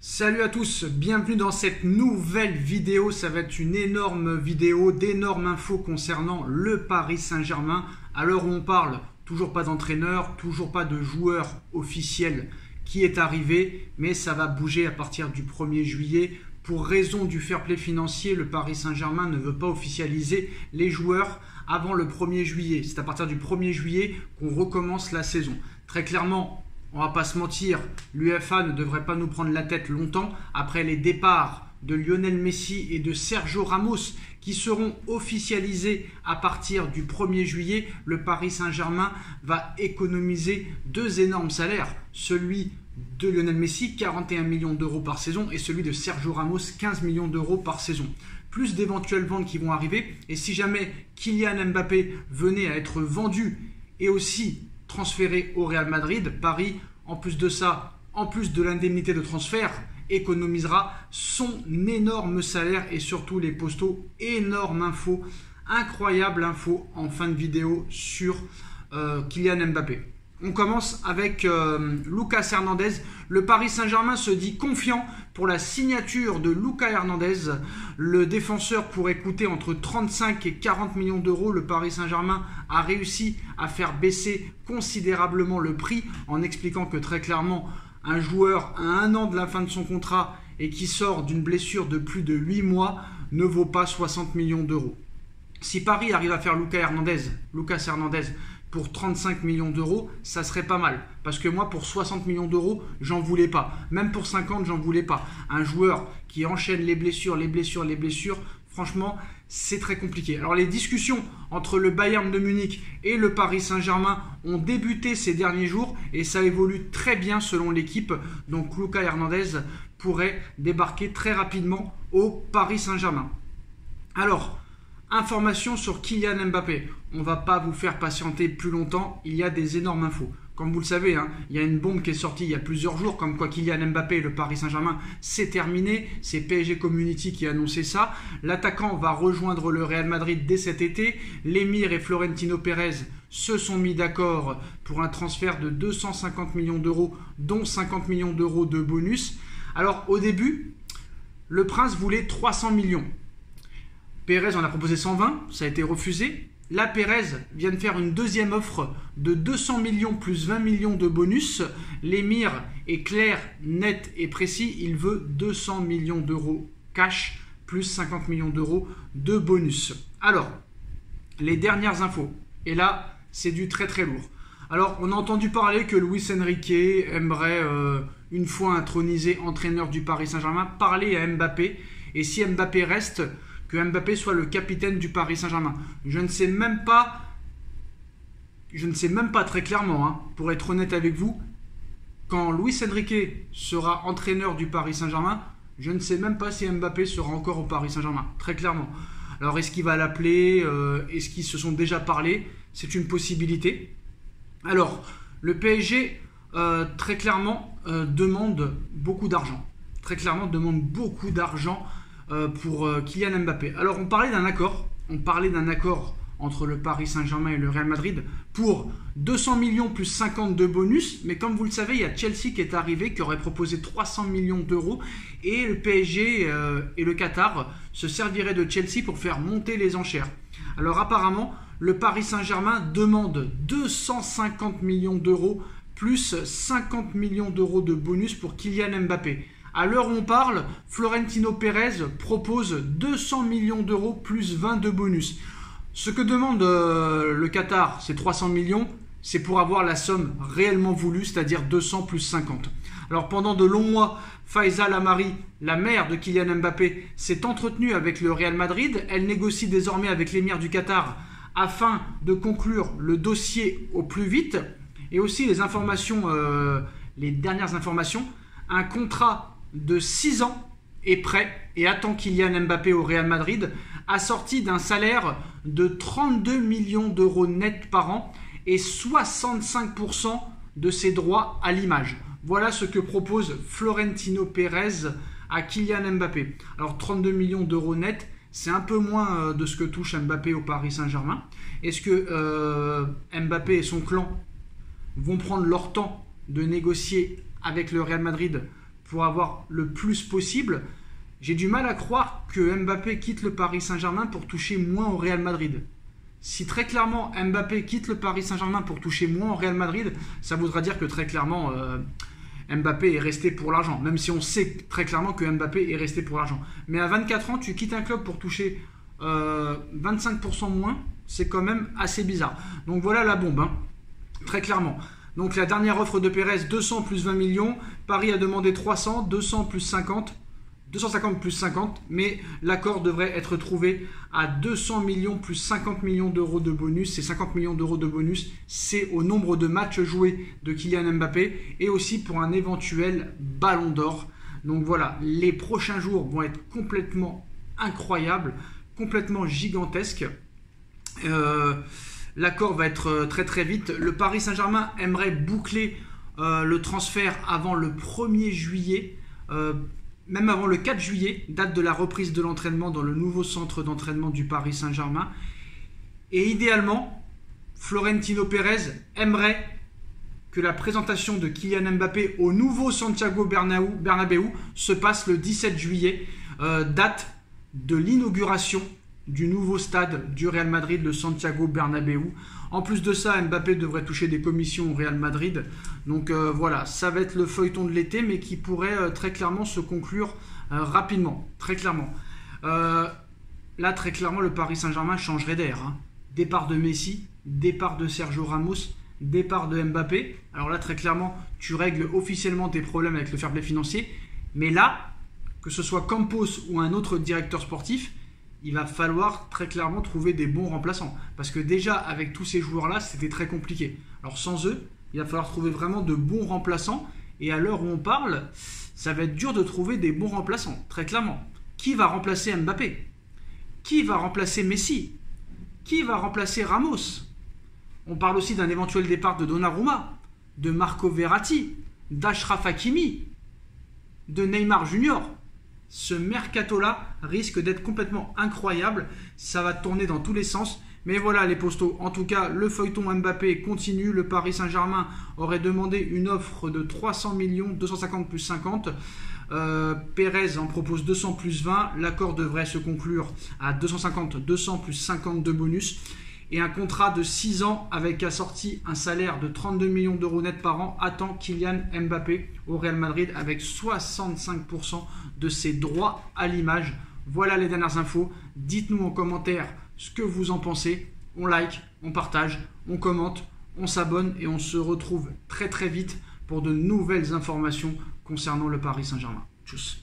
Salut à tous, bienvenue dans cette nouvelle vidéo. Ça va être une énorme vidéo d'énormes infos concernant le Paris Saint-Germain. À l'heure où on parle, toujours pas d'entraîneur, toujours pas de joueur officiel qui est arrivé, mais ça va bouger à partir du 1er juillet. Pour raison du fair play financier, le Paris Saint-Germain ne veut pas officialiser les joueurs avant le 1er juillet. C'est à partir du 1er juillet qu'on recommence la saison. Très clairement, on va pas se mentir, l'UEFA ne devrait pas nous prendre la tête longtemps après les départs de Lionel Messi et de Sergio Ramos qui seront officialisés à partir du 1er juillet. Le Paris Saint-Germain va économiser deux énormes salaires, celui de Lionel Messi, 41 millions d'euros par saison, et celui de Sergio Ramos, 15 millions d'euros par saison. Plus d'éventuelles ventes qui vont arriver, et si jamais Kylian Mbappé venait à être vendu et aussi transféré au Real Madrid, Paris, en plus de ça, en plus de l'indemnité de transfert, économisera son énorme salaire et surtout les postaux. Énorme info, incroyable info en fin de vidéo sur Kylian Mbappé. On commence avec Lucas Hernandez. Le Paris Saint-Germain se dit confiant pour la signature de Lucas Hernandez. Le défenseur pourrait coûter entre 35 et 40 millions d'euros. Le Paris Saint-Germain a réussi à faire baisser considérablement le prix en expliquant que très clairement, un joueur à 1 an de la fin de son contrat et qui sort d'une blessure de plus de 8 mois ne vaut pas 60 millions d'euros. Si Paris arrive à faire Lucas Hernandez pour 35 millions d'euros, ça serait pas mal. Parce que moi, pour 60 millions d'euros, j'en voulais pas. Même pour 50, j'en voulais pas. Un joueur qui enchaîne les blessures, franchement, c'est très compliqué. Alors, les discussions entre le Bayern de Munich et le Paris Saint-Germain ont débuté ces derniers jours et ça évolue très bien selon l'équipe. Donc, Lucas Hernandez pourrait débarquer très rapidement au Paris Saint-Germain. Alors, information sur Kylian Mbappé. On ne va pas vous faire patienter plus longtemps. Il y a des énormes infos. Comme vous le savez, il y a une bombe qui est sortie il y a plusieurs jours, comme quoi Kylian Mbappé et le Paris Saint-Germain, c'est terminé. C'est PSG Community qui a annoncé ça. L'attaquant va rejoindre le Real Madrid dès cet été. L'émir et Florentino Pérez se sont mis d'accord pour un transfert de 250 millions d'euros, dont 50 millions d'euros de bonus. Alors au début, le prince voulait 300 millions. Pérez en a proposé 120, ça a été refusé. Là, Pérez vient de faire une deuxième offre de 200 millions plus 20 millions de bonus. L'émir est clair, net et précis. Il veut 200 millions d'euros cash plus 50 millions d'euros de bonus. Alors, les dernières infos. Et là, c'est du très très lourd. Alors, on a entendu parler que Luis Enrique aimerait, une fois intronisé entraîneur du Paris Saint-Germain, parler à Mbappé. Et si Mbappé reste, que Mbappé soit le capitaine du Paris Saint-Germain. Je ne sais même pas très clairement, pour être honnête avec vous, quand Luis Enrique sera entraîneur du Paris Saint-Germain, je ne sais même pas si Mbappé sera encore au Paris Saint-Germain, très clairement. Alors est-ce qu'il va l'appeler, est-ce qu'ils se sont déjà parlé? C'est une possibilité. Alors, le PSG, très clairement, demande beaucoup d'argent. Très clairement, demande beaucoup d'argent pour Kylian Mbappé. Alors on parlait d'un accord entre le Paris Saint-Germain et le Real Madrid pour 200 millions plus 50 de bonus, mais comme vous le savez, il y a Chelsea qui est arrivé, qui aurait proposé 300 millions d'euros, et le PSG et le Qatar se serviraient de Chelsea pour faire monter les enchères. Alors apparemment, le Paris Saint-Germain demande 250 millions d'euros plus 50 millions d'euros de bonus pour Kylian Mbappé. À l'heure où on parle, Florentino Pérez propose 200 millions d'euros plus 20 de bonus. Ce que demande le Qatar, c'est 300 millions, c'est pour avoir la somme réellement voulue, c'est-à-dire 200 plus 50. Alors pendant de longs mois, Faiza Lamari, la mère de Kylian Mbappé, s'est entretenue avec le Real Madrid. Elle négocie désormais avec l'émir du Qatar afin de conclure le dossier au plus vite. Et aussi les dernières informations, un contrat de 6 ans est prêt et attend Kylian Mbappé au Real Madrid, assorti d'un salaire de 32 millions d'euros net par an et 65% de ses droits à l'image. Voilà ce que propose Florentino Pérez à Kylian Mbappé. Alors 32 millions d'euros net, c'est un peu moins de ce que touche Mbappé au Paris Saint-Germain. Est-ce que Mbappé et son clan vont prendre leur temps de négocier avec le Real Madrid pour avoir le plus possible. J'ai du mal à croire que Mbappé quitte le Paris Saint-Germain pour toucher moins au Real Madrid. Si très clairement Mbappé quitte le Paris Saint-Germain pour toucher moins au Real Madrid, ça voudra dire que très clairement Mbappé est resté pour l'argent. Même si on sait très clairement que Mbappé est resté pour l'argent. Mais à 24 ans, tu quittes un club pour toucher 25% moins, c'est quand même assez bizarre. Donc voilà la bombe, hein, très clairement. Donc la dernière offre de Pérez, 200 plus 20 millions. Paris a demandé 300, 200 plus 50. 250 plus 50, mais l'accord devrait être trouvé à 200 millions plus 50 millions d'euros de bonus. Ces 50 millions d'euros de bonus, c'est au nombre de matchs joués de Kylian Mbappé et aussi pour un éventuel ballon d'or. Donc voilà, les prochains jours vont être complètement incroyables, complètement gigantesques. L'accord va être très très vite. Le Paris Saint-Germain aimerait boucler le transfert avant le 1er juillet. Même avant le 4 juillet, date de la reprise de l'entraînement dans le nouveau centre d'entraînement du Paris Saint-Germain. Et idéalement, Florentino Pérez aimerait que la présentation de Kylian Mbappé au nouveau Santiago Bernabéu se passe le 17 juillet, date de l'inauguration du nouveau stade du Real Madrid, le Santiago Bernabéu. En plus de ça, Mbappé devrait toucher des commissions au Real Madrid. Donc voilà, ça va être le feuilleton de l'été, mais qui pourrait très clairement se conclure rapidement, très clairement. Là, très clairement, le Paris Saint-Germain changerait d'air. Hein. Départ de Messi, départ de Sergio Ramos, départ de Mbappé. Alors là, très clairement, tu règles officiellement tes problèmes avec le fair play financier. Mais là, que ce soit Campos ou un autre directeur sportif, il va falloir très clairement trouver des bons remplaçants. Parce que déjà, avec tous ces joueurs-là, c'était très compliqué. Alors sans eux, il va falloir trouver vraiment de bons remplaçants. Et à l'heure où on parle, ça va être dur de trouver des bons remplaçants, très clairement. Qui va remplacer Mbappé? Qui va remplacer Messi? Qui va remplacer Ramos? On parle aussi d'un éventuel départ de Donnarumma, de Marco Verratti, d'Achraf Hakimi, de Neymar Junior. Ce mercato-là risque d'être complètement incroyable. Ça va tourner dans tous les sens. Mais voilà les postos. En tout cas, le feuilleton Mbappé continue. Le Paris Saint-Germain aurait demandé une offre de 300 millions, 250 plus 50. Pérez en propose 200 plus 20. L'accord devrait se conclure à 250, 200 plus 50 de bonus. Et un contrat de 6 ans avec assorti un salaire de 32 millions d'euros net par an attend Kylian Mbappé au Real Madrid avec 65% de ses droits à l'image. Voilà les dernières infos. Dites-nous en commentaire ce que vous en pensez. On like, on partage, on commente, on s'abonne et on se retrouve très très vite pour de nouvelles informations concernant le Paris Saint-Germain. Tchuss.